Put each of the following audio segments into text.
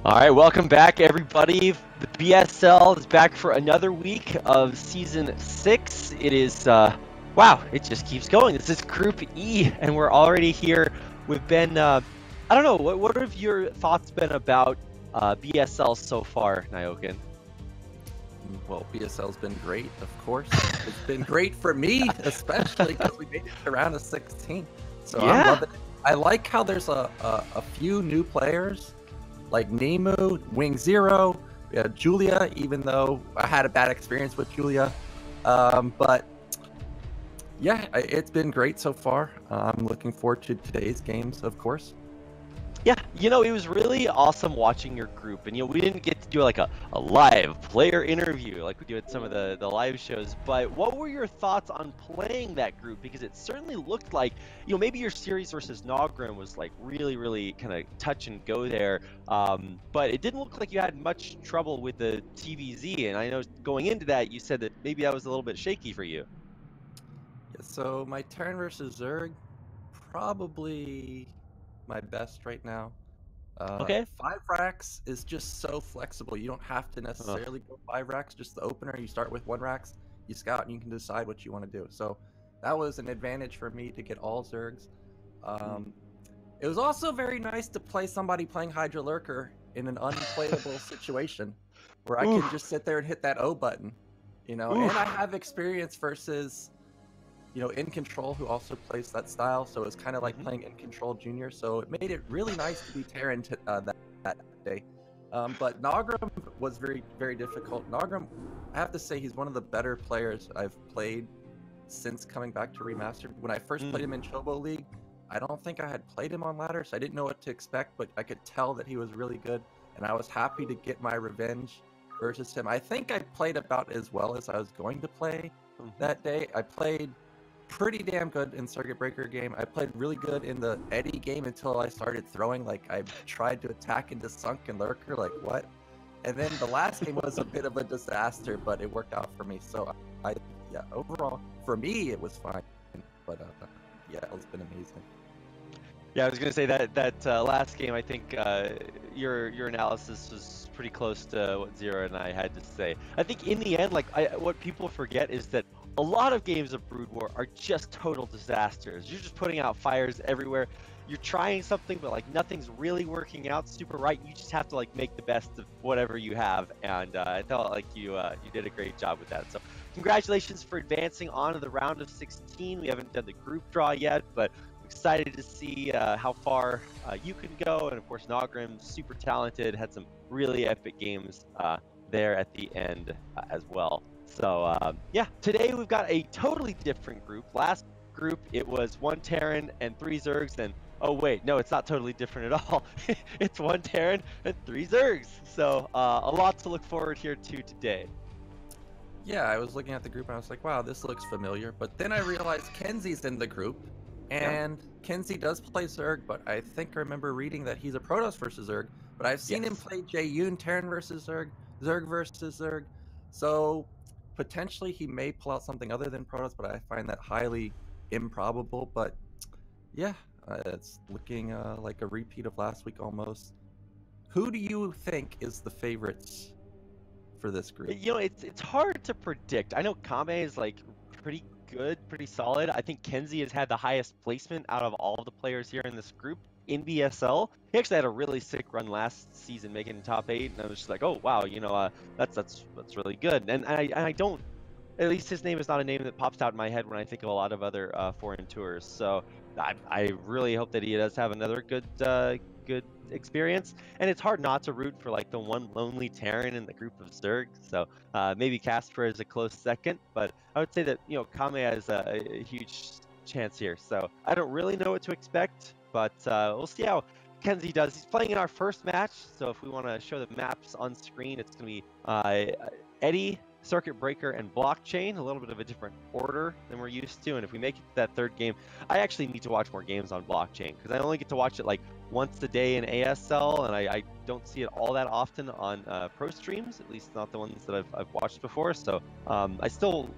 All right, welcome back, everybody. The BSL is back for another week of Season 6. It is, wow, it just keeps going. This is Group E, and we're already here with Ben. I don't know, what have your thoughts been about BSL so far, Nyokin? Well, BSL's been great, of course. It's been great for me, especially because we made it to round of 16. So Yeah. I'm loving it. I like how there's a few new players, like Nemu, Wing Zero, Julia, even though I had a bad experience with Julia. But yeah, it's been great so far. I'm looking forward to today's games, of course. Yeah, it was really awesome watching your group, and we didn't get to do like a live player interview like we do at some of the live shows, but what were your thoughts on playing that group? Because it certainly looked like, maybe your series versus Nogrim was like really kind of touch and go there, but it didn't look like you had much trouble with the TVZ, and I know going into that you said that maybe that was a little bit shaky for you. Yeah, so my turn versus Zerg, probably my best right now. Okay. 5 racks is just so flexible. You don't have to necessarily go 5 racks, just the opener. You start with 1 racks, you scout, and you can decide what you want to do. So that was an advantage for me to get all Zergs. It was also very nice to play somebody playing Hydra Lurker in an unplayable situation where I can just sit there and hit that O button, and I have experience versus In Control, who also plays that style, so it's kind of like playing In Control Junior, so it made it really nice to be Terran that day. But Nogrim was very, very difficult. Nogrim, I have to say, he's one of the better players I've played since coming back to Remastered. When I first played him in Chobo League, I don't think I had played him on ladder, so I didn't know what to expect, but I could tell that he was really good, and I was happy to get my revenge versus him. I think I played about as well as I was going to play that day. I played pretty damn good in Circuit Breaker game. I played really good in the Eddie game until I started throwing. Like, I tried to attack into Sunken Lurker, like, what? And then the last game was a bit of a disaster, but it worked out for me. So, yeah, overall, for me, it was fine. But, yeah, it's been amazing. Yeah, I was gonna say that last game, I think your analysis was pretty close to what Zero and I had to say. I think in the end, like what people forget is that a lot of games of Brood War are just total disasters. You're just putting out fires everywhere. You're trying something, but like nothing's really working out super right. You just have to like make the best of whatever you have, and I felt like you did a great job with that. So congratulations for advancing on to the round of 16. We haven't done the group draw yet, but excited to see how far you can go, and of course Nogrim, super talented, had some really epic games there at the end as well. So yeah, today we've got a totally different group. Last group it was 1 Terran and 3 Zergs, and oh wait, no, it's not totally different at all. It's 1 Terran and 3 Zergs. So a lot to look forward here to today. Yeah, I was looking at the group and I was like, wow, this looks familiar. But then I realized KenZy's in the group. And KenZy does play Zerg, but I think I remember reading that he's a Protoss versus Zerg. But I've seen him play Jaeyoon, Terran versus Zerg, Zerg versus Zerg. So potentially he may pull out something other than Protoss, but I find that highly improbable. But yeah, it's looking like a repeat of last week almost. Who do you think is the favorites for this group? It's hard to predict. I know Kame is like pretty good, pretty solid. I think KenZy has had the highest placement out of all of the players here in this group in BSL. He actually had a really sick run last season, making top 8, and I was just like, oh wow, that's really good. And I don't, at least his name is not a name that pops out in my head when I think of a lot of other foreign tours. So I really hope that he does have another good experience, and it's hard not to root for like the one lonely Terran in the group of Zerg. So maybe Casper is a close second, but I would say that Kame has a huge chance here. So I don't really know what to expect, but we'll see how KenZy does. He's playing in our first match, so if we want to show the maps on screen, it's going to be Eddie, Circuit Breaker, and Blockchain, a little bit of a different order than we're used to. And if we make it to that third game, I actually need to watch more games on Blockchain, because I only get to watch it like once a day in ASL, and I don't see it all that often on pro streams, at least not the ones that I've watched before. So I still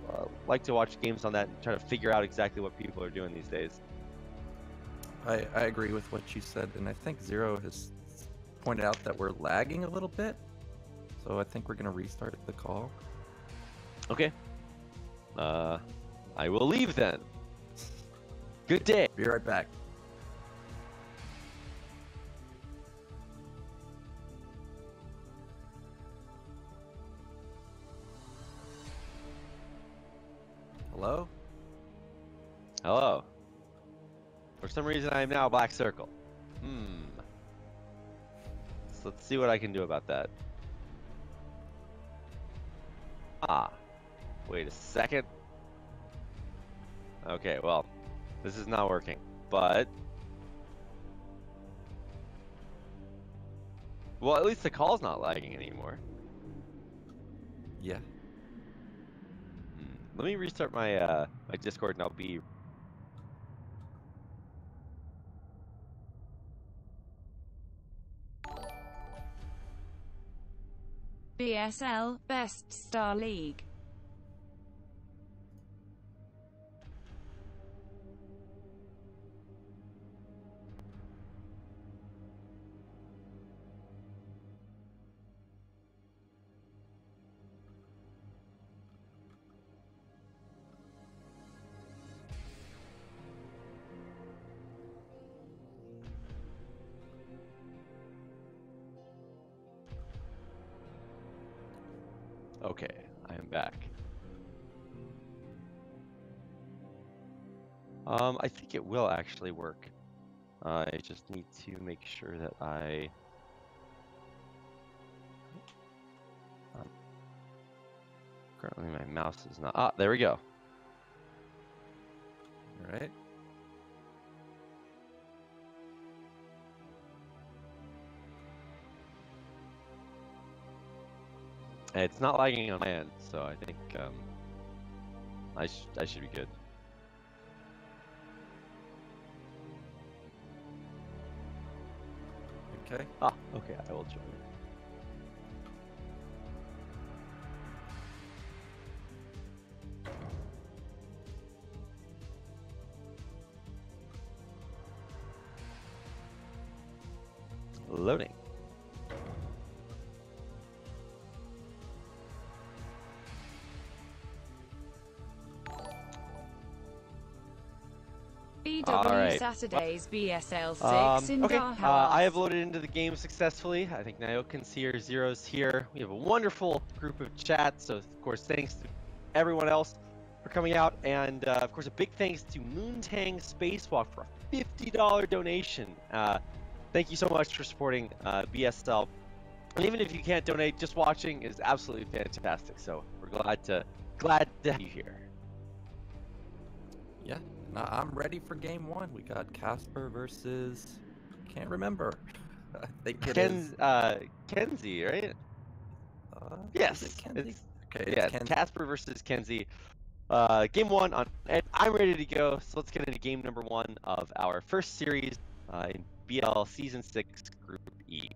like to watch games on that and try to figure out exactly what people are doing these days. I agree with what you said, and I think Zero has pointed out that we're lagging a little bit. So I think we're going to restart the call. Okay. I will leave then. Good day. Be right back. Hello? Hello. For some reason, I am now a black circle. So let's see what I can do about that. Ah. Wait a second. Okay, well, this is not working, but... Well, at least the call's not lagging anymore. Yeah. Let me restart my my Discord and I'll be... BSL, Best Star League. Okay, I am back. I think it will actually work. I just need to make sure that currently my mouse is not... Ah, there we go. All right. It's not lagging on my end, so I think I should be good. Okay. Ah, okay, I will join. Loading. BW Alright. Saturdays BSL6 in okay, Darhouse. I have loaded into the game successfully. I think Nyokin's here, Zero's here. We have a wonderful group of chat, so of course thanks to everyone else for coming out, and of course a big thanks to Moontang Spacewalk for a $50 donation. Thank you so much for supporting BSL. And even if you can't donate, just watching is absolutely fantastic. So we're glad to have you here. Yeah. Now I'm ready for game one. We got Casper versus... Can't remember. I think it is... KenZy, right? Yes. Is it KenZy? It's, Okay, yeah, it's KenZy. Casper versus KenZy. Game one on, and I'm ready to go. So let's get into game number one of our first series in BL Season 6 Group E.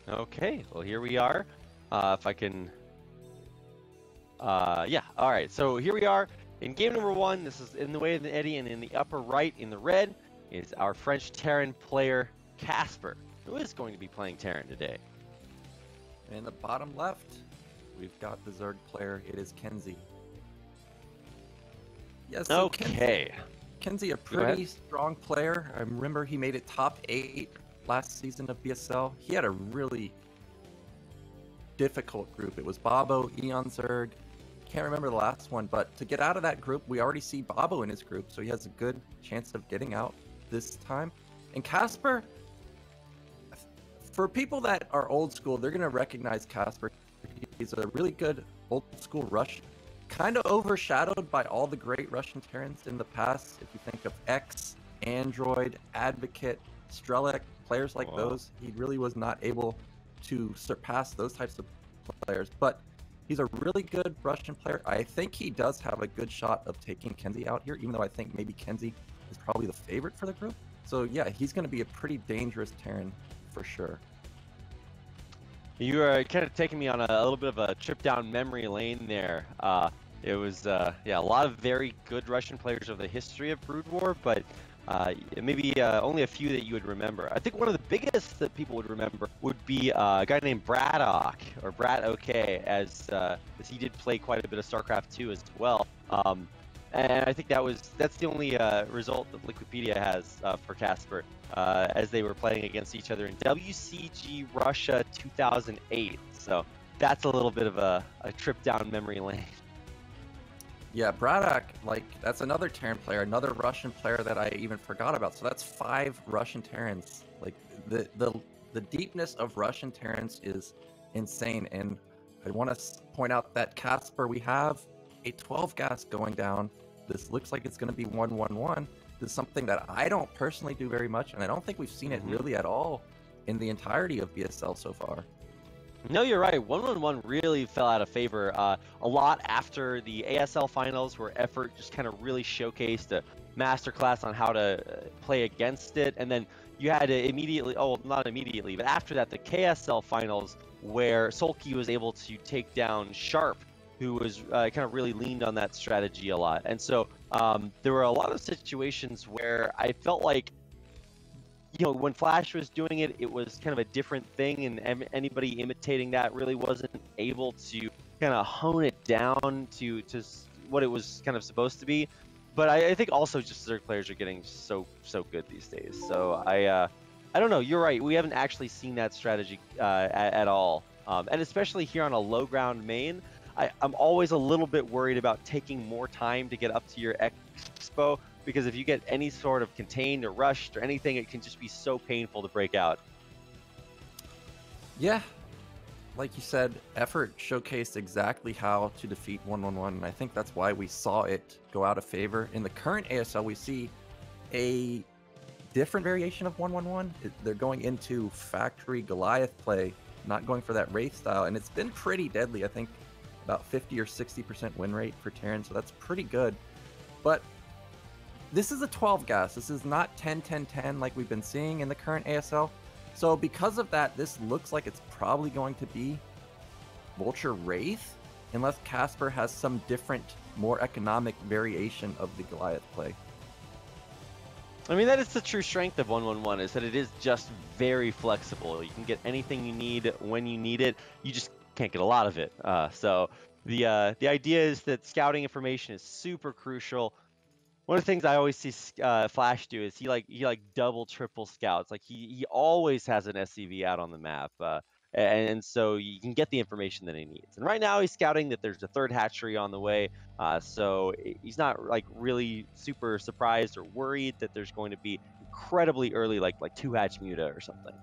Okay, well here we are. If I can, yeah, all right. So here we are in game number one. This is in the way of the Eddie, and in the upper right in the red is our French Terran player Casper, who is going to be playing Terran today. In the bottom left, we've got the Zerg player. It is KenZy. Yes. So Okay. KenZy, a pretty strong player. I remember he made it top 8 last season of BSL. He had a really difficult group. It was Bobo, Eon Zerg. Can't remember the last one, but to get out of that group, we already see Bobo in his group, so he has a good chance of getting out this time. And Casper, for people that are old school, they're going to recognize Casper. He's a really good old school Russian, kind of overshadowed by all the great Russian Terrans in the past. If you think of X, Android, Advocate, Strelec, players like those. He really was not able to surpass those types of players, but he's a really good Russian player. I think he does have a good shot of taking KenZy out here, even though I think maybe KenZy is probably the favorite for the group. So yeah, he's going to be a pretty dangerous Terran for sure. You are kind of taking me on a little bit of a trip down memory lane there. It was, yeah, a lot of very good Russian players of the history of Brood War, but maybe only a few that you would remember. I think one of the biggest that people would remember would be a guy named Braddock, or Brad OK, as he did play quite a bit of StarCraft 2 as well. And I think that's the only result that Wikipedia has for Casper, as they were playing against each other in WCG Russia 2008. So that's a little bit of a trip down memory lane. Yeah, Braddock, like, that's another Terran player, another Russian player that I even forgot about. So that's 5 Russian Terrans. Like, the deepness of Russian Terrans is insane. And I want to point out that Casper, we have a 12 gas going down. This looks like it's going to be 1-1-1. This is something that I don't personally do very much, and I don't think we've seen it really at all in the entirety of BSL so far. No, you're right. 1-1-1 really fell out of favor a lot after the ASL finals, where Effort just kind of really showcased a masterclass on how to play against it. And then you had to immediately, oh, not immediately, but after that, the KSL finals, where Sulky was able to take down Sharp, who was kind of really leaned on that strategy a lot. And so there were a lot of situations where I felt like, you know, when Flash was doing it, it was kind of a different thing, and anybody imitating that really wasn't able to kind of hone it down to what it was kind of supposed to be. But I think also just Zerg players are getting so good these days. So I don't know. You're right. We haven't actually seen that strategy at all, and especially here on a low ground main. I'm always a little bit worried about taking more time to get up to your expo, because if you get any sort of contained or rushed or anything, it can just be so painful to break out. Yeah, like you said, Effort showcased exactly how to defeat 1-1-1, and I think that's why we saw it go out of favor. In the current ASL, we see a different variation of 1-1-1. They're going into factory Goliath play, not going for that Wraith style, and it's been pretty deadly. I think about 50 or 60% win rate for Terran, so that's pretty good. But this is a 12 gas. This is not 10-10-10 like we've been seeing in the current ASL. So because of that, this looks like it's probably going to be Vulture Wraith, unless Casper has some different, more economic variation of the Goliath play. I mean, that is the true strength of 1-1-1, is that it is just very flexible. You can get anything you need when you need it. You just can't get a lot of it. So the idea is that scouting information is super crucial. One of the things I always see Flash do is he double, triple scouts. Like he always has an SCV out on the map, and so you can get the information that he needs. And right now he's scouting that there's a 3rd hatchery on the way, so he's not like really super surprised or worried that there's going to be incredibly early like 2-hatch muta or something.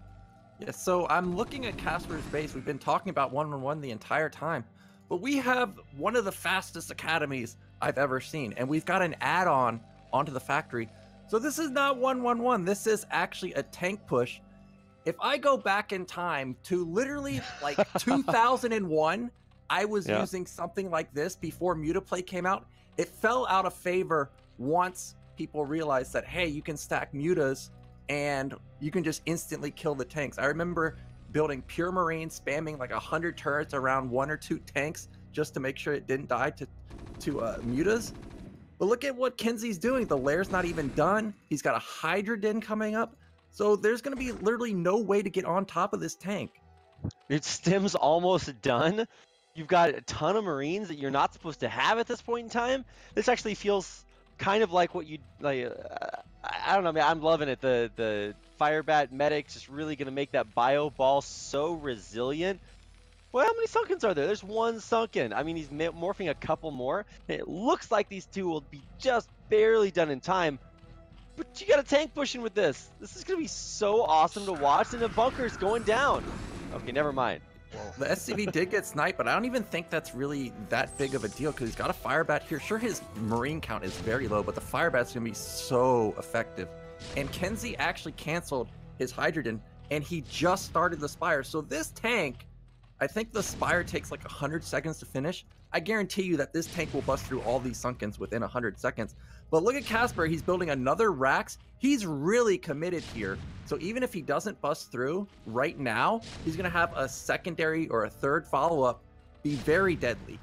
Yeah, so I'm looking at Casper's base. We've been talking about 1-1-1 the entire time, but we have one of the fastest academies I've ever seen, and we've got an add-on onto the factory. So this is not 1-1-1. This is actually a tank push. If I go back in time to literally like 2001, I was using something like this before Mutaplay came out. It fell out of favor once people realized that, hey, you can stack mutas and you can just instantly kill the tanks. I remember building Pure Marine, spamming like 100 turrets around 1 or 2 tanks just to make sure it didn't die to mutas. But look at what KenZy's doing. The lair's not even done. He's got a Hydra Den coming up. So there's going to be literally no way to get on top of this tank. Its stem's almost done. You've got a ton of Marines that you're not supposed to have at this point in time. This actually feels kind of like what you like. I don't know, man. I'm loving it. The Firebat Medic's just really going to make that bio ball so resilient. Well, how many Sunkens are there? There's 1 Sunken. I mean, he's morphing a couple more. It looks like these 2 will be just barely done in time. But you got a tank pushing with this. This is going to be so awesome to watch, and the bunker's going down. Okay, never mind. The SCV did get sniped, but I don't even think that's really that big of a deal because he's got a Firebat here. Sure, his Marine count is very low, but the Firebat's going to be so effective and KenZy actually canceled his Hydrogen, and he just started the Spire. So this tank, I think the Spire takes like 100 seconds to finish. I guarantee you that this tank will bust through all these Sunkens within 100 seconds. But look at Casper, he's building another Rax. He's really committed here. So even if he doesn't bust through right now, he's gonna have a secondary or a third follow-up be very deadly.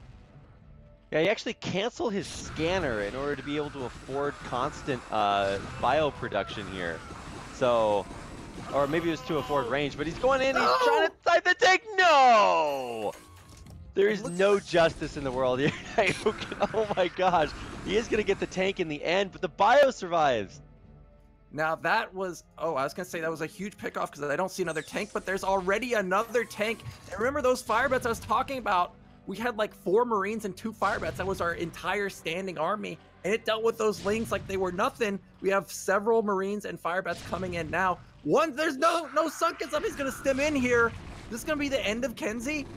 Yeah, he actually canceled his scanner in order to be able to afford constant bio production here. So, or maybe it was to afford range, but he's going in, he's trying to snipe the tank. No! There is no justice in the world here. Oh my gosh. He is going to get the tank in the end, but the bio survives. Now that was, I was going to say that was a huge pickoff because I don't see another tank, but there's already another tank. And remember those fire bets I was talking about? We had like 4 Marines and 2 fire bets. That was our entire standing army. And it dealt with those lings like they were nothing. We have several Marines and fire bets coming in now. There's no Sunkens up. He's going to stim in here. This is going to be the end of KenZy.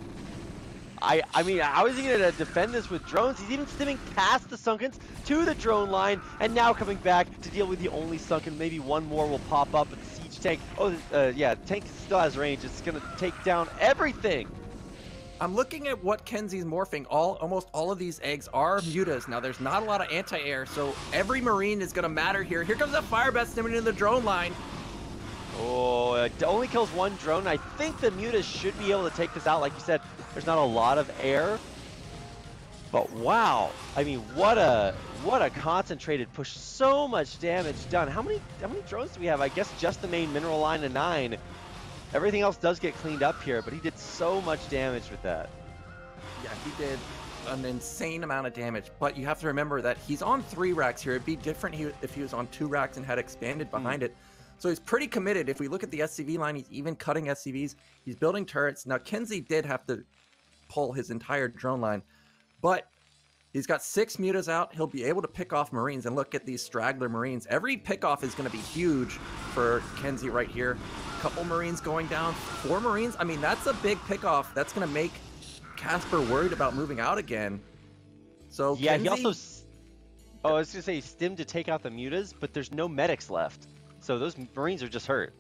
I mean, how is he going to defend this with drones? He's even stimming past the Sunkens to the drone line, and now coming back to deal with the only Sunken. Maybe one more will pop up, but the siege tank, yeah, tank still has range. It's going to take down everything. I'm looking at what KenZy's morphing. Almost all of these eggs are mutas. Now, there's not a lot of anti-air, so every Marine is going to matter here. Here comes that fire bat stimming in the drone line. Oh, it only kills 1 drone. I think the mutas should be able to take this out. Like you said, there's not a lot of air. But wow, I mean, what a concentrated push. So much damage done. How many drones do we have? I guess just the main mineral line of 9. Everything else does get cleaned up here, but he did so much damage with that. Yeah, he did an insane amount of damage, but you have to remember that he's on 3 racks here. It'd be different if he was on 2 racks and had expanded behind it. So he's pretty committed. If we look at the SCV line, he's even cutting SCVs. He's building turrets. Now, KenZy did have to pull his entire drone line, but he's got 6 mutas out. He'll be able to pick off Marines, and look at these straggler Marines. Every pickoff is going to be huge for KenZy right here. Couple Marines going down, 4 Marines. I mean, that's a big pickoff. That's going to make Casper worried about moving out again. So yeah, KenZy... he also... Oh, I was going to say he stimmed to take out the mutas, but there's no medics left. So those Marines are just hurt.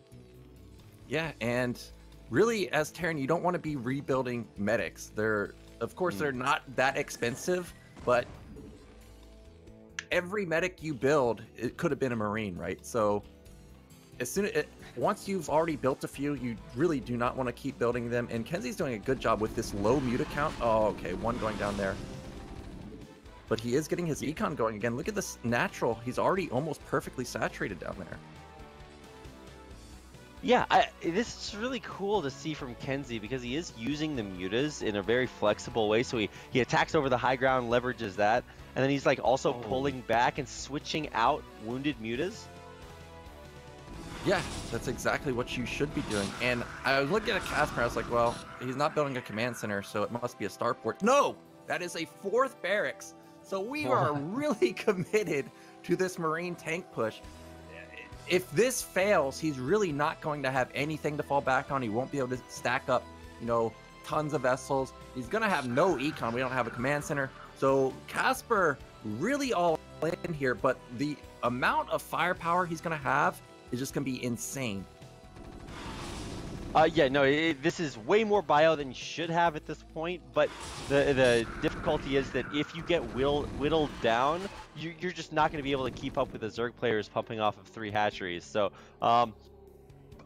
Yeah, and really, as Terran, you don't want to be rebuilding medics. Of course, they're not that expensive, but every medic you build, it could have been a Marine, right? So once you've already built a few, you really do not want to keep building them. And KenZy's doing a good job with this low muta count. Oh, okay, 1 going down there. But he is getting his econ going again. Look at this natural. He's already almost perfectly saturated down there. Yeah, this is really cool to see from KenZy because he is using the mutas in a very flexible way. So he attacks over the high ground, leverages that, and then he's like also pulling back and switching out wounded mutas. Yeah, that's exactly what you should be doing. And I was looking at Casper, I was like, well, he's not building a command center, so it must be a starport. No, that is a 4th barracks. So we are really committed to this Marine tank push. If this fails, he's really not going to have anything to fall back on. He won't be able to stack up, tons of vessels. He's going to have no econ. We don't have a command center. So Casper really all in here, but the amount of firepower he's going to have is just going to be insane. Yeah, no, this is way more bio than you should have at this point, but the difficulty is that if you get whittled down, you're just not going to be able to keep up with the Zerg players pumping off of 3 hatcheries. So, I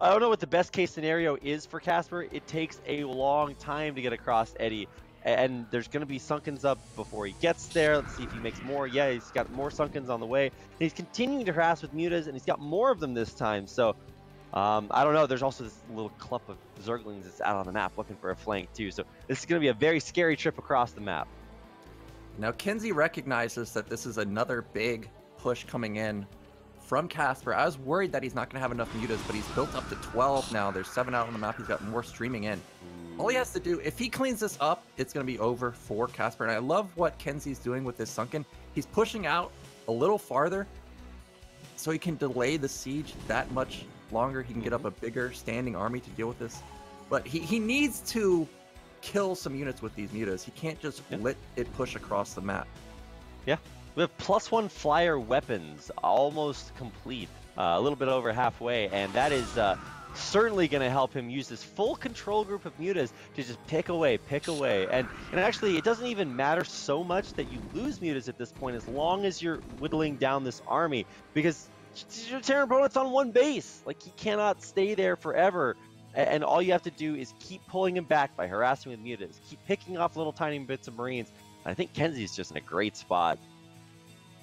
don't know what the best case scenario is for Casper. It takes a long time to get across Eddie, and there's going to be Sunkens up before he gets there. Let's see if he makes more. Yeah, he's got more Sunkens on the way. And he's continuing to harass with mutas, and he's got more of them this time. So, I don't know. There's also this little clump of Zerglings that's out on the map looking for a flank too. So this is going to be a very scary trip across the map. Now KenZy recognizes that this is another big push coming in from Casper. I was worried that he's not going to have enough mutas, but he's built up to 12 now. There's 7 out on the map. He's got more streaming in. All he has to do, if he cleans this up, it's going to be over for Casper. And I love what KenZy's doing with this Sunken. He's pushing out a little farther so he can delay the siege that much longer. He can get up a bigger standing army to deal with this, but he needs to kill some units with these mutas. He can't just let it push across the map. Yeah, We have +1 flyer weapons, almost complete, a little bit over halfway, and that is certainly going to help him use this full control group of mutas to just pick away, and actually it doesn't even matter so much that you lose mutas at this point as long as you're whittling down this army, because your Terran opponent's on one base. Like, he cannot stay there forever, and all you have to do is keep pulling him back by harassing with mutas, keep picking off little tiny bits of Marines. I think KenZy's just in a great spot.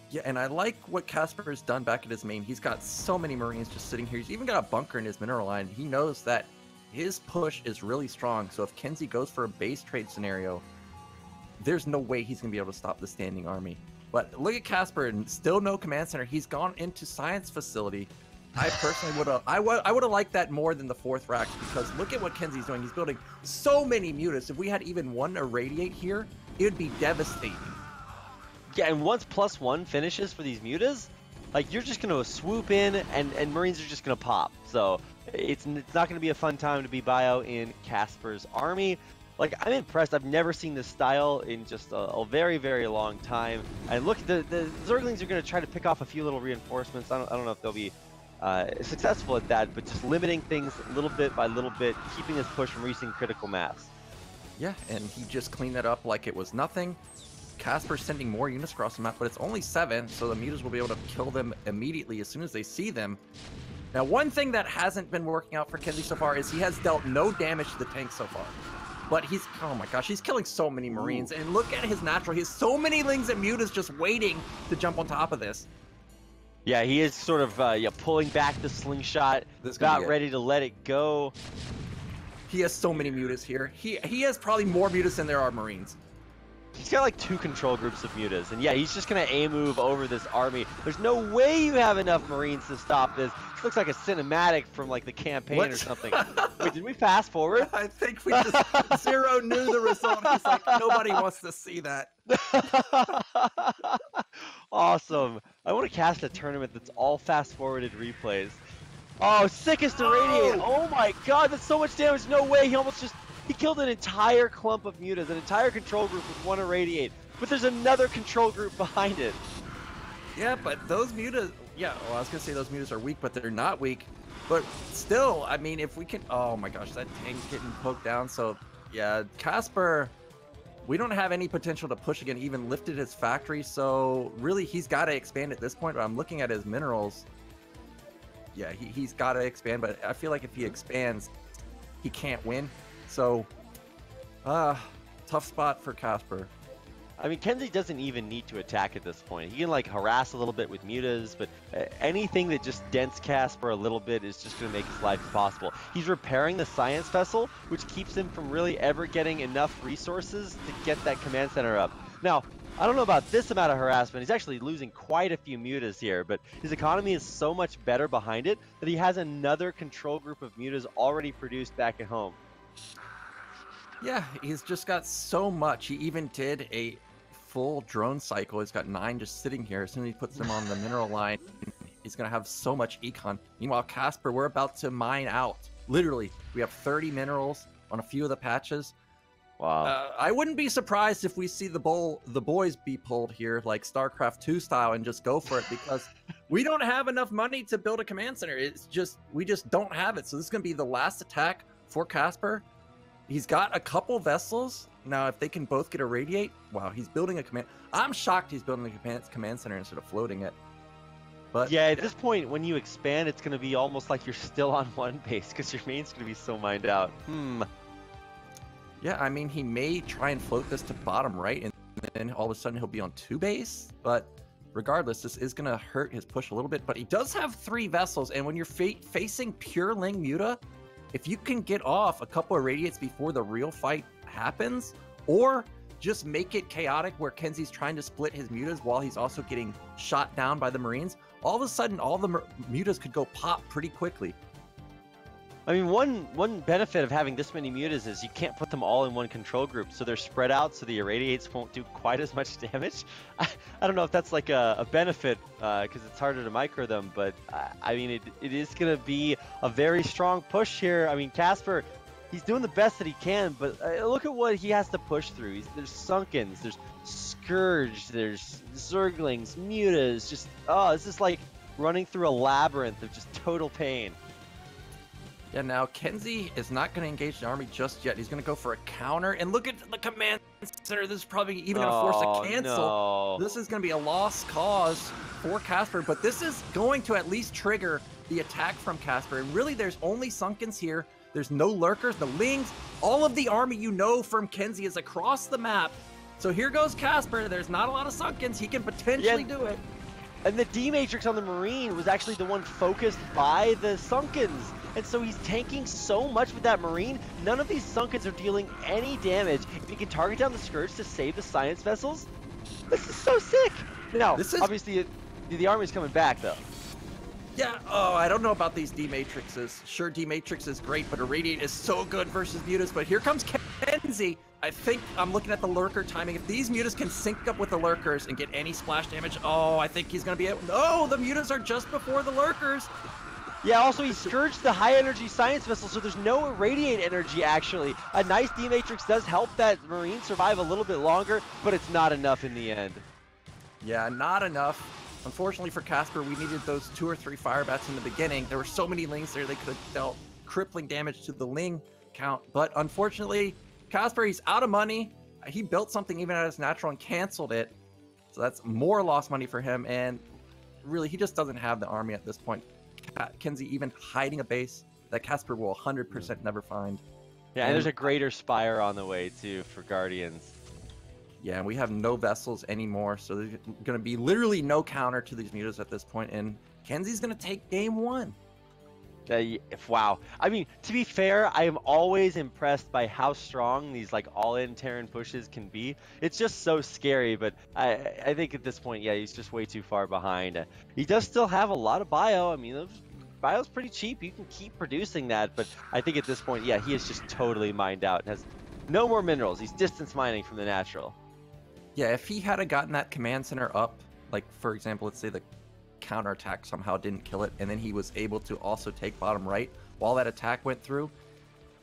Yeah, and I like what Casper has done back at his main. He's got so many Marines just sitting here. He's even got a bunker in his mineral line. He knows that his push is really strong. So if KenZy goes for a base trade scenario, there's no way he's going to be able to stop the standing army. But look at Casper, and still no command center. He's gone into science facility. I personally would have, I would have liked that more than the 4th rack, because look at what KenZy's doing. He's building so many mutas. If we had even one irradiate here, it would be devastating. Yeah, and once +1 finishes for these mutas, like, you're just going to swoop in, and Marines are just going to pop. So it's not going to be a fun time to be bio in Casper's army. Like, I'm impressed. I've never seen this style in just a very, very long time. And look, the Zerglings are going to try to pick off a few little reinforcements. I don't know if they'll be successful at that, but just limiting things little bit by little bit, keeping this push from reaching critical mass. Yeah, and he just cleaned that up like it was nothing. Casper's sending more units across the map, but it's only 7, so the mutas will be able to kill them immediately as soon as they see them. Now, one thing that hasn't been working out for KenZy so far is he has dealt no damage to the tank so far. But he's, oh my gosh, he's killing so many Marines. And look at his natural. He has so many Lings and mutas just waiting to jump on top of this. Yeah, he is sort of pulling back the slingshot, about ready to let it go. He has so many mutas here. He has probably more mutas than there are Marines. He's got like 2 control groups of mutas, and yeah, he's just gonna A-move over this army. There's no way you have enough Marines to stop this. This looks like a cinematic from like the campaign or something. Wait, did we fast forward? I think we just Zero knew the result. He's like, nobody wants to see that. Awesome. I want to cast a tournament that's all fast forwarded replays. Oh, sickest irradiate. Oh my god, that's so much damage. No way. He killed an entire clump of mutas, an entire control group with 1 irradiate. But there's another control group behind it. Yeah, but those mutas, yeah, well, I was going to say those mutas are weak, but they're not weak. But still, I mean, if we can, oh my gosh, that tank's getting poked down. So, yeah, Casper, we don't have any potential to push again, even lifted his factory. So, really, he's got to expand at this point. But I'm looking at his minerals. Yeah, he's got to expand, but I feel like if he expands, he can't win. So, tough spot for Casper. I mean, KenZy doesn't even need to attack at this point. He can like harass a little bit with mutas, but anything that just dents Casper a little bit is just going to make his life impossible. He's repairing the science vessel, which keeps him from really ever getting enough resources to get that command center up. Now, I don't know about this amount of harassment. He's actually losing quite a few mutas here, but his economy is so much better behind it that he has another control group of mutas already produced back at home. Yeah, he's just got so much. He even did a full drone cycle. He's got 9 just sitting here. As soon as he puts them on the mineral line, he's going to have so much econ. Meanwhile, Casper, we're about to mine out. Literally, we have 30 minerals on a few of the patches. Wow. I wouldn't be surprised if we see the boys be pulled here, like StarCraft 2 style, and just go for it, because we don't have enough money to build a command center. It's just, we just don't have it. So this is going to be the last attack for Casper. He's got a couple vessels. Now, if they can both get irradiate, wow, he's building a command. I'm shocked he's building a command center instead of floating it. But yeah, at this point, when you expand, it's going to be almost like you're still on 1 base, because your main's going to be so mined out. Yeah, I mean, he may try and float this to bottom right, and then all of a sudden he'll be on 2 base. But regardless, this is going to hurt his push a little bit. But he does have 3 vessels, and when you're facing pure Ling Muta, if you can get off a couple of radiates before the real fight happens, or just make it chaotic where KenZy's trying to split his mutas while he's also getting shot down by the Marines, all of a sudden all the mutas could go pop pretty quickly. I mean, one benefit of having this many mutas is you can't put them all in one control group, so they're spread out, so the irradiates won't do quite as much damage. I don't know if that's like a benefit, because it's harder to micro them, but I mean, it is going to be a very strong push here. I mean, Casper, he's doing the best that he can, but look at what he has to push through. There's Sunkens, there's Scourge, there's Zerglings, Mutas, just, oh, it's just like running through a labyrinth of just total pain. Yeah, now KenZy is not going to engage the army just yet. He's going to go for a counter. And look at the command center. This is probably even going to force a cancel. No. This is going to be a lost cause for Casper. But this is going to at least trigger the attack from Casper. And really, there's only Sunkens here. There's no Lurkers, the Lings. All of the army you know from KenZy is across the map. So here goes Casper. There's not a lot of Sunkens. He can potentially do it. And the D-Matrix on the Marine was actually the one focused by the Sunkens. And so he's tanking so much with that Marine, none of these Sunkens are dealing any damage. If he can target down the Scourge to save the Science Vessels, this is so sick! Now, obviously, the army's coming back, though. Yeah, oh, I don't know about these D-Matrixes. Sure, D-Matrix is great, but Irradiate is so good versus Mutas. But here comes KenZy. I think I'm looking at the Lurker timing. If these Mutas can sync up with the Lurkers and get any splash damage, oh, I think he's going to be able... No, the Mutas are just before the Lurkers. Yeah, also he scourged the high-energy Science Vessel, so there's no Irradiate energy, actually. A nice D-Matrix does help that Marine survive a little bit longer, but it's not enough in the end. Yeah, not enough. Unfortunately for Casper, we needed those 2 or 3 fire bats in the beginning. There were so many Lings there, they could have dealt crippling damage to the Ling count. But unfortunately, Casper, he's out of money. He built something even at his natural and canceled it. So that's more lost money for him. And really, he just doesn't have the army at this point. KenZy even hiding a base that Casper will 100% never find. Yeah, and there's a greater Spire on the way, too, for Guardians. Yeah, and we have no vessels anymore, so there's going to be literally no counter to these Mutas at this point, and KenZy's going to take game 1. Wow. I mean, to be fair, I am always impressed by how strong these like all-in Terran pushes can be. It's just so scary, but I think at this point, yeah, he's just way too far behind. He does still have a lot of bio. I mean, bio's pretty cheap. You can keep producing that, but I think at this point, yeah, he is just totally mined out and has no more minerals. He's distance mining from the natural. Yeah, if he had gotten that command center up, like for example, let's say the counterattack somehow didn't kill it, and then he was able to also take bottom right while that attack went through,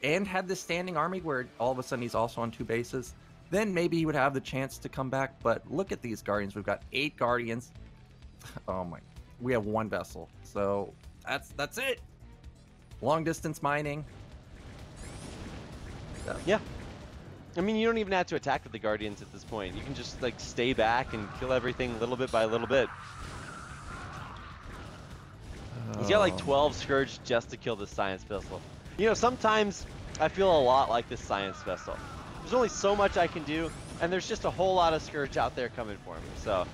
and had this standing army where all of a sudden he's also on 2 bases, then maybe he would have the chance to come back. But look at these Guardians. We've got 8 Guardians. Oh my, we have 1 vessel. So that's it. Long distance mining. Yeah. I mean, you don't even have to attack with the Guardians at this point. You can just like stay back and kill everything little bit by little bit. He's got like 12 Scourge just to kill this Science Vessel. You know, sometimes I feel a lot like this Science Vessel. There's only so much I can do, and there's just a whole lot of Scourge out there coming for me. So,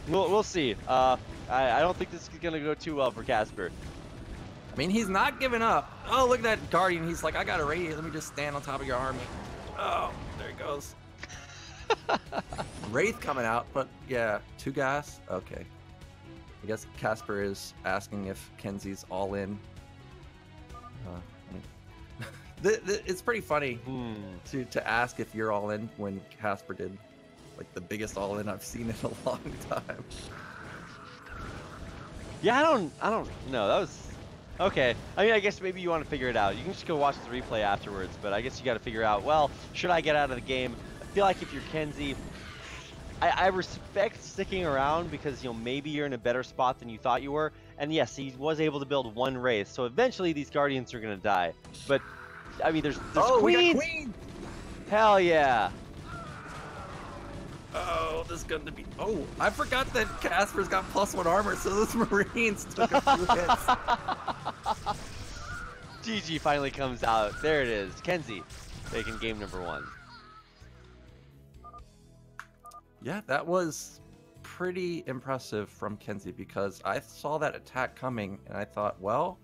we'll see. I don't think this is going to go too well for Casper. I mean, he's not giving up. Oh, look at that Guardian. He's like, I got a Radiate. Let me just stand on top of your army. Oh, there he goes. Wraith coming out, but yeah, 2 gas. Okay. I guess Casper is asking if KenZy's all in. It's pretty funny to ask if you're all in when Casper did like the biggest all in I've seen in a long time. Yeah, I don't know. That was okay. I mean, I guess maybe you want to figure it out. You can just go watch the replay afterwards, but I guess you got to figure out, well, should I get out of the game? I feel like if you're KenZy, I respect sticking around because, you know, maybe you're in a better spot than you thought you were. And yes, he was able to build 1 Wraith, so eventually these Guardians are going to die. But, I mean, there's Queens! We got Queen! Hell yeah! Oh, this is going to be... Oh, I forgot that Casper's got +1 armor, so those Marines took a few hits. GG finally comes out. There it is. KenZy taking game number 1. Yeah, that was pretty impressive from KenZy because I saw that attack coming and I thought, well,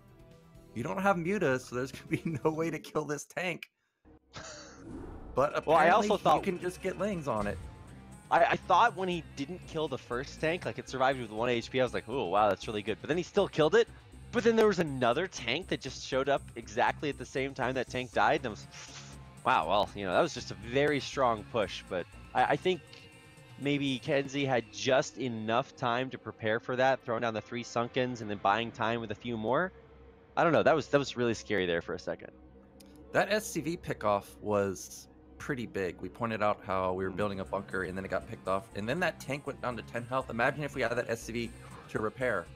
you don't have Mutas, so there's going to be no way to kill this tank. But apparently I also thought you can just get Lings on it. I thought when he didn't kill the first tank, like it survived with 1 HP, I was like, oh, wow, that's really good. But then he still killed it. But then there was another tank that just showed up exactly at the same time that tank died. And I was, wow, well, you know, that was just a very strong push. But I think maybe KenZy had just enough time to prepare for that, throwing down the 3 Sunkens and then buying time with a few more. I don't know. That was really scary there for a second. That SCV pickoff was pretty big. We pointed out how we were building a bunker, and then it got picked off, and then that tank went down to 10 health. Imagine if we had that SCV to repair.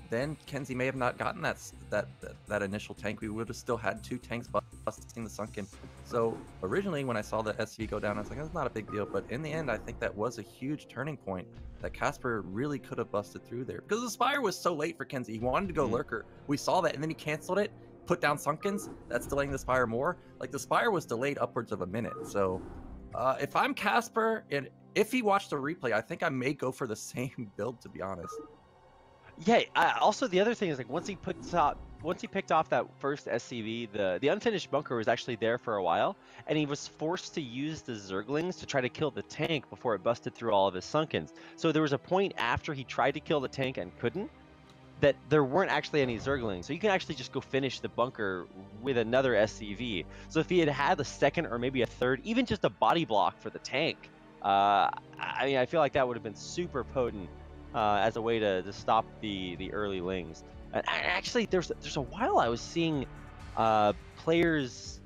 Then KenZy may have not gotten that initial tank. We would have still had 2 tanks busting the sunken. So originally, when I saw the SCV go down, I was like, that's not a big deal. But in the end, I think that was a huge turning point that Casper really could have busted through there, because the Spire was so late for KenZy. He wanted to go Lurker. We saw that, and then he canceled it, put down Sunkens. That's delaying the Spire more. Like, the Spire was delayed upwards of a minute. So if I'm Casper, and if he watched the replay, I think I may go for the same build, to be honest. Yeah. Also, the other thing is, like, once he picked off that first SCV, the unfinished bunker was actually there for a while, and he was forced to use the Zerglings to try to kill the tank before it busted through all of his Sunkens. So there was a point after he tried to kill the tank and couldn't, that there weren't actually any Zerglings. So you can actually just go finish the bunker with another SCV. So if he had had a second or maybe a third, even just a body block for the tank, I mean, I feel like that would have been super potent as a way to stop the early lings. And actually, there's a while I was seeing players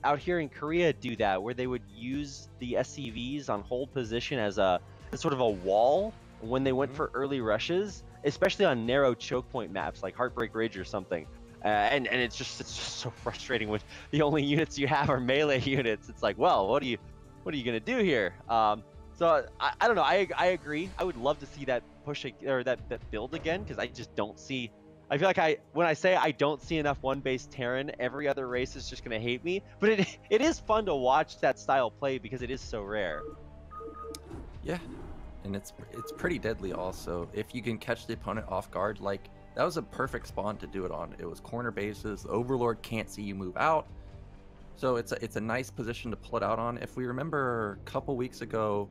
out here in Korea do that, where they would use the SCVs on hold position as sort of a wall when they went for early rushes, especially on narrow choke point maps like Heartbreak Ridge or something. And it's just so frustrating when the only units you have are melee units. It's like, well, what are you gonna do here? So I don't know. I agree. I would love to see that push or that build again, because I just don't see. I feel like when I say I don't see enough one-base Terran, every other race is just gonna hate me. But it is fun to watch that style play because it is so rare. Yeah, and it's pretty deadly also if you can catch the opponent off guard. Like, that was a perfect spawn to do it on. It was corner bases. The Overlord can't see you move out, so it's a nice position to pull it out on. If we remember a couple weeks ago,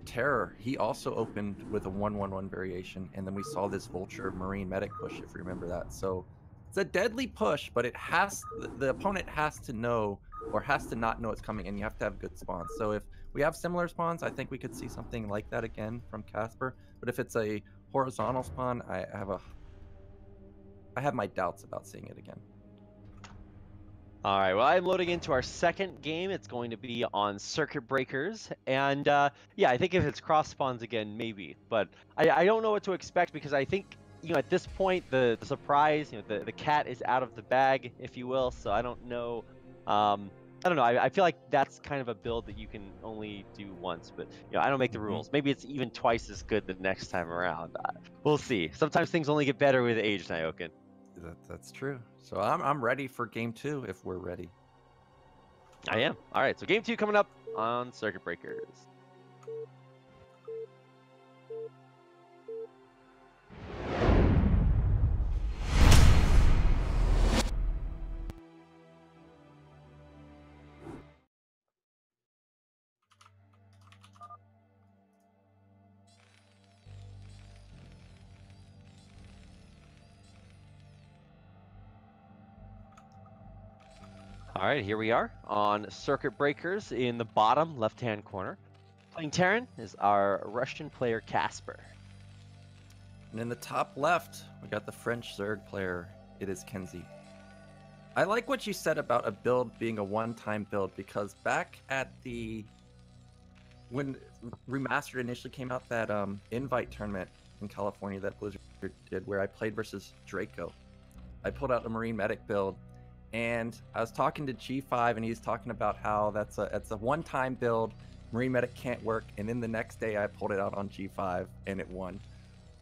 Terror, he also opened with a 1-1-1 variation, and then we saw this Vulture Marine Medic push, if you remember that. So it's a deadly push, but the opponent has to know, or has to not know it's coming, and you have to have good spawns. So if we have similar spawns, I think we could see something like that again from Casper. But if it's a horizontal spawn, I have my doubts about seeing it again. All right, well, I'm loading into our second game. It's going to be on Circuit Breakers, and yeah, I think if it's cross spawns again, maybe, but I don't know what to expect, because I think, you know, at this point the surprise, you know, the cat is out of the bag, if you will. So I don't know. I don't know. I feel like that's kind of a build that you can only do once, but you know, I don't make the rules. Maybe it's even twice as good the next time around. We'll see. Sometimes things only get better with age, Nyokin. That's true. So I'm ready for game 2 if we're ready. I am. All right, so game 2 coming up on Circuit Breakers. All right, here we are on Circuit Breakers in the bottom left-hand corner. Playing Terran is our Russian player Casper. And in the top left, we got the French Zerg player. It is KenZy. I like what you said about a build being a one-time build, because back at when Remastered initially came out, that invite tournament in California that Blizzard did, where I played versus Draco, I pulled out a Marine Medic build. And I was talking to G5, and he's talking about how that's a one-time build. Marine Medic can't work. And then the next day, I pulled it out on G5, and it won.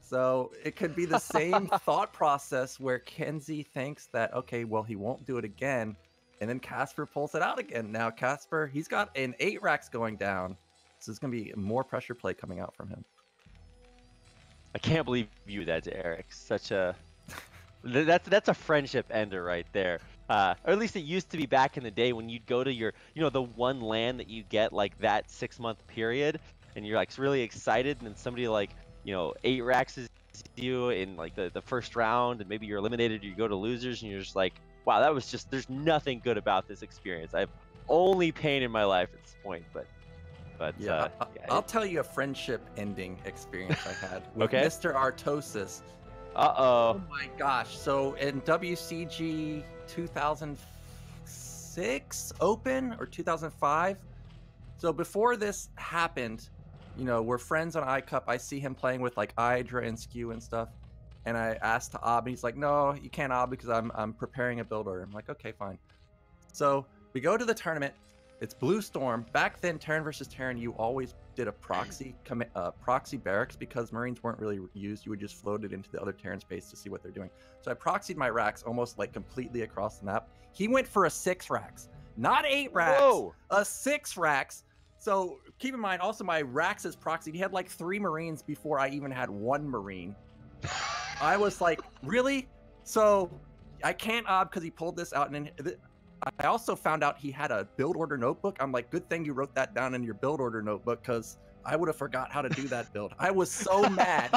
So it could be the same thought process where KenZy thinks that, okay, well, he won't do it again. And then Casper pulls it out again. Now, Casper, he's got an 8 racks going down. So there's going to be more pressure play coming out from him. I can't believe you did that to Eric. Such a... That's a friendship ender right there. Or at least it used to be back in the day when you'd go to your, you know, the one LAN that you get like that 6-month period, and you're like really excited, and then somebody like, you know, 8 racks is you in like the first round, and maybe you're eliminated, you go to losers, and you're just like, wow, that was just, there's nothing good about this experience. I have only pain in my life at this point, but yeah, I'll tell you a friendship ending experience I had with okay. Mr. Artosis. Uh-oh. Oh my gosh. So in WCG 2006, 2006 Open or 2005. So before this happened, you know, we're friends on iCup. I see him playing with like Hydra and Skew and stuff. And I asked to Ob, and he's like, no, you can't Ob because I'm preparing a build order. I'm like, okay, fine. So we go to the tournament. It's Blue Storm. Back then, Terran versus Terran, you always did a proxy barracks because Marines weren't really used. You would just float it into the other Terran space to see what they're doing. So I proxied my racks almost like completely across the map. He went for a 6 racks, not 8 racks, Whoa. a 6 racks. So keep in mind, also my racks is proxied. He had like 3 Marines before I even had 1 Marine. I was like, really? So I can't Ob because he pulled this out, and then I also found out he had a build order notebook. I'm like, good thing you wrote that down in your build order notebook because I would have forgot how to do that build. I was so mad.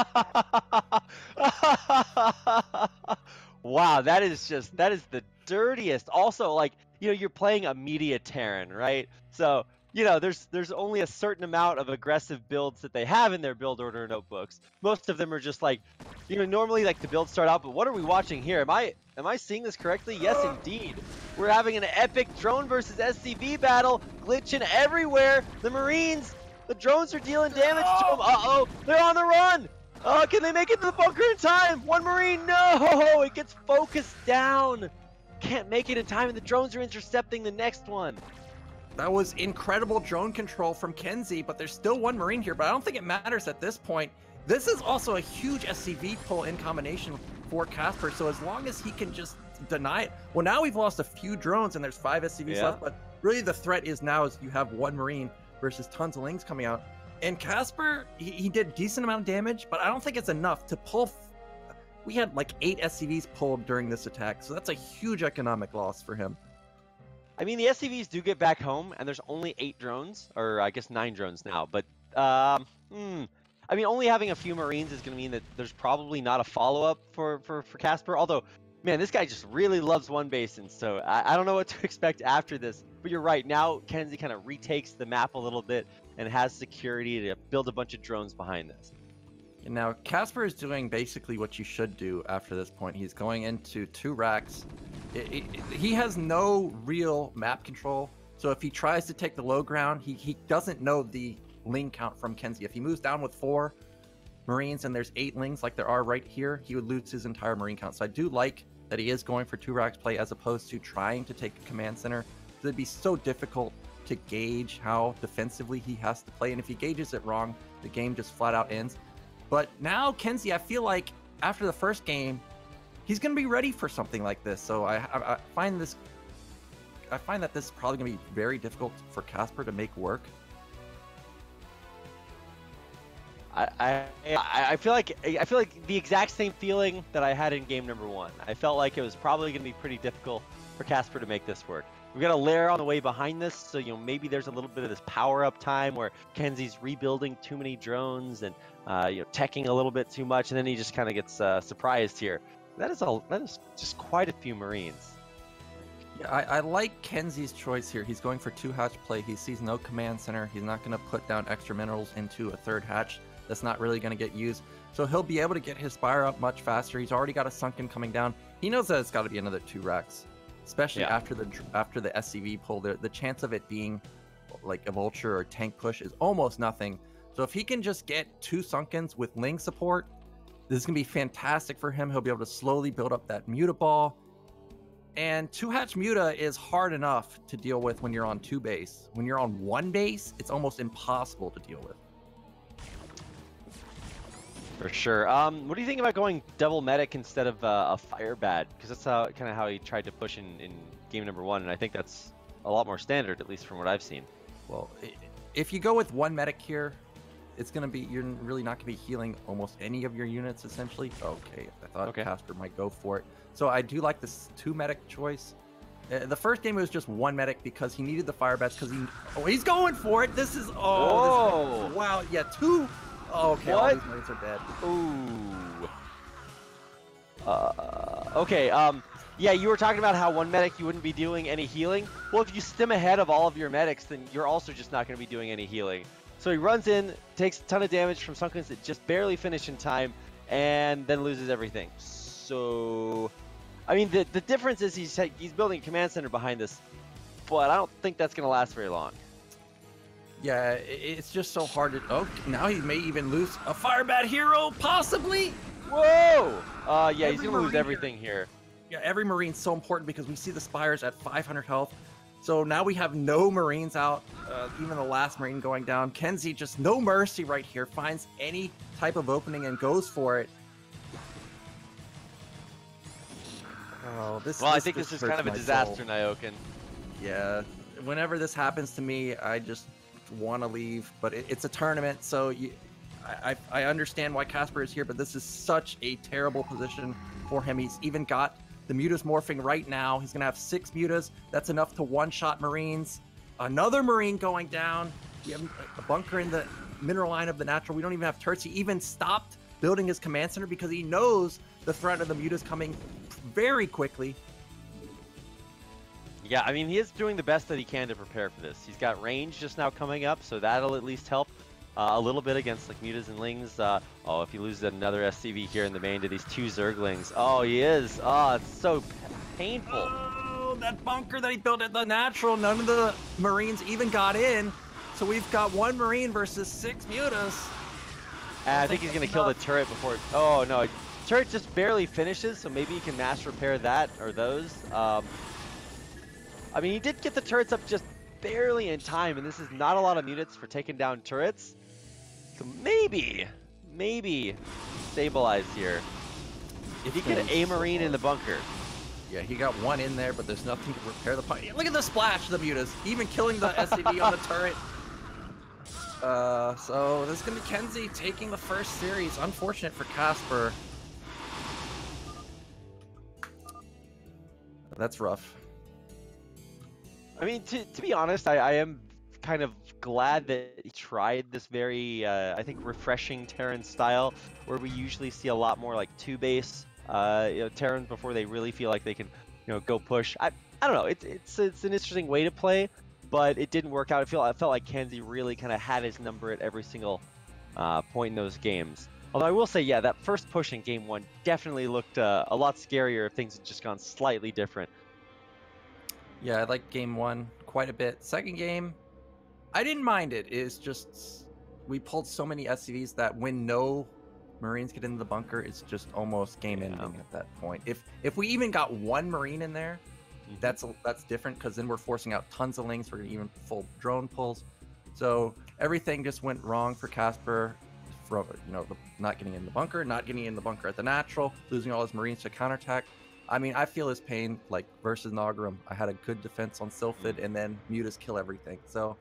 Wow, that is the dirtiest. Also, like, you know, you're playing a media Terran, right? So, you know, there's only a certain amount of aggressive builds that they have in their build order notebooks. Most of them are just like, you know, normally like the builds start out, but what are we watching here? Am I seeing this correctly? Yes, indeed. We're having an epic drone versus SCV battle, glitching everywhere. The Marines, the drones are dealing damage to them. Uh-oh, they're on the run. Oh, can they make it to the bunker in time? 1 Marine, no, it gets focused down. Can't make it in time, and the drones are intercepting the next one. That was incredible drone control from KenZy, but there's still 1 Marine here, but I don't think it matters at this point. This is also a huge SCV pull in combination for Casper, so as long as he can just deny it. Well, now we've lost a few drones and there's 5 SCVs left, but really the threat is now is you have 1 Marine versus tons of Lings coming out. And Casper, he did a decent amount of damage, but I don't think it's enough to pull. We had like 8 SCVs pulled during this attack, so that's a huge economic loss for him. I mean, the SCVs do get back home, and there's only 8 drones, or I guess 9 drones now. But, I mean, only having a few Marines is going to mean that there's probably not a follow-up for Casper. Although, man, this guy just really loves 1 basin, so I don't know what to expect after this. But you're right, now KenZy kind of retakes the map a little bit and has security to build a bunch of drones behind this. And now Casper is doing basically what you should do after this point. He's going into 2 racks. He has no real map control. So if he tries to take the low ground, he doesn't know the Ling count from KenZy. If he moves down with 4 Marines and there's 8 Lings like there are right here, he would lose his entire Marine count. So I do like that he is going for 2 racks play as opposed to trying to take a command center. It'd be so difficult to gauge how defensively he has to play. And if he gauges it wrong, the game just flat out ends. But now KenZy, I feel like after the first game, he's going to be ready for something like this. So I find that this is probably going to be very difficult for Casper to make work. I feel like the exact same feeling that I had in game number 1. I felt like it was probably going to be pretty difficult for Casper to make this work. We've got a lair on the way behind this, so you know maybe there's a little bit of this power-up time where KenZy's rebuilding too many drones and you know, teching a little bit too much, and then he just kind of gets surprised here. That is just quite a few Marines. Yeah, I like KenZy's choice here. He's going for 2 hatch play. He sees no command center. He's not going to put down extra minerals into a 3rd hatch. That's not really going to get used. So he'll be able to get his spire up much faster. He's already got a sunken coming down. He knows that it's got to be another 2 racks. Especially after the SCV pull, the chance of it being like a vulture or tank push is almost nothing. So if he can just get 2 sunkens with Ling support, this is going to be fantastic for him. He'll be able to slowly build up that Muta ball. And 2 hatch Muta is hard enough to deal with when you're on 2 base. When you're on 1 base, it's almost impossible to deal with. For sure. What do you think about going double medic instead of a fire bat? Because that's kind of how he tried to push in game number 1, and I think that's a lot more standard, at least from what I've seen. Well, if you go with 1 medic here, it's going to be, you're really not going to be healing almost any of your units, essentially. Okay, I thought Casper might go for it. So I do like this 2 medic choice. The first game it was just 1 medic because he needed the fire bats because he's going for it. This is, wow, yeah, 2. Oh, okay, all these Marines are dead. Ooh. Okay, yeah, you were talking about how 1 medic you wouldn't be doing any healing. Well, if you stim ahead of all of your medics, then you're also just not going to be doing any healing. So he runs in, takes a ton of damage from Sunkens that just barely finish in time, and then loses everything. So, I mean, the difference is he's building a command center behind this. but I don't think that's going to last very long. Yeah, it's just so hard to... Oh, now he may even lose a Firebat hero, possibly? Whoa! Yeah, he's going to lose everything here. Yeah, every Marine's so important because we see the Spires at 500 health. So now we have no Marines out, even the last Marine going down. KenZy just no mercy right here, finds any type of opening and goes for it. Oh, I think this is kind of a disaster, Nyoken. Yeah, whenever this happens to me, I just want to leave, but it's a tournament, so I understand why Casper is here, but this is such a terrible position for him. He's even got the Mutas morphing right now. He's gonna have 6 Mutas. That's enough to one-shot Marines. Another Marine going down. We have a bunker in the mineral line of the natural. We don't even have turrets. He even stopped building his command center because he knows the threat of the Mutas coming very quickly. Yeah, I mean, he is doing the best that he can to prepare for this. He's got range just now coming up, so that'll at least help a little bit against like Mutas and Lings. Oh, if he loses another SCV here in the main to these 2 Zerglings. Oh, he is. Oh, it's so painful. Oh, that bunker that he built at the natural, none of the Marines even got in. So we've got 1 Marine versus 6 Mutas. I think he's going to kill the turret before... Oh, no. Turret just barely finishes, so maybe he can mass repair that or those. I mean, he did get the turrets up just barely in time, and this is not a lot of units for taking down turrets. So maybe stabilize here. If he get a Marine in the bunker. Yeah, he got 1 in there, but there's nothing to repair the point. Look at the splash of the Mutas, even killing the SCV on the turret. So this is going to be KenZy taking the first series. Unfortunate for Casper. That's rough. I mean, to be honest, I am kind of glad that he tried this very, I think, refreshing Terran style, where we usually see a lot more like 2-base Terrans before they really feel like they can, go push. I don't know. It's an interesting way to play, but it didn't work out. I felt like KenZy really kind of had his number at every single point in those games. Although I will say, yeah, that first push in Game 1 definitely looked a lot scarier if things had just gone slightly different. Yeah, I liked Game 1 quite a bit. Second game, I didn't mind it. It's just we pulled so many SCVs that when no Marines get into the bunker, it's just almost game ending at that point. If we even got 1 Marine in there, that's different because then we're forcing out tons of Lings. We're gonna even full drone pulls. So everything just went wrong for Casper. From not getting in the bunker, not getting in the bunker at the natural, losing all his Marines to counterattack. I mean, I feel his pain, like, versus Nogrum. I had a good defense on Sylphid, and then Mutas kill everything. So,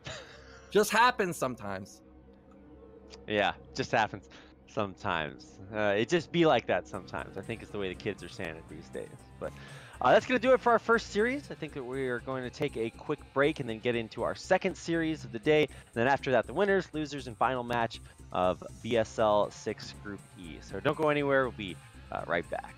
just happens sometimes. Yeah, just happens sometimes. It just be like that sometimes. I think it's the way the kids are saying it these days. But that's going to do it for our first series. I think that we are going to take a quick break and then get into our second series of the day. And then after that, the winners, losers, and final match of BSL6 Group E. So don't go anywhere. We'll be right back.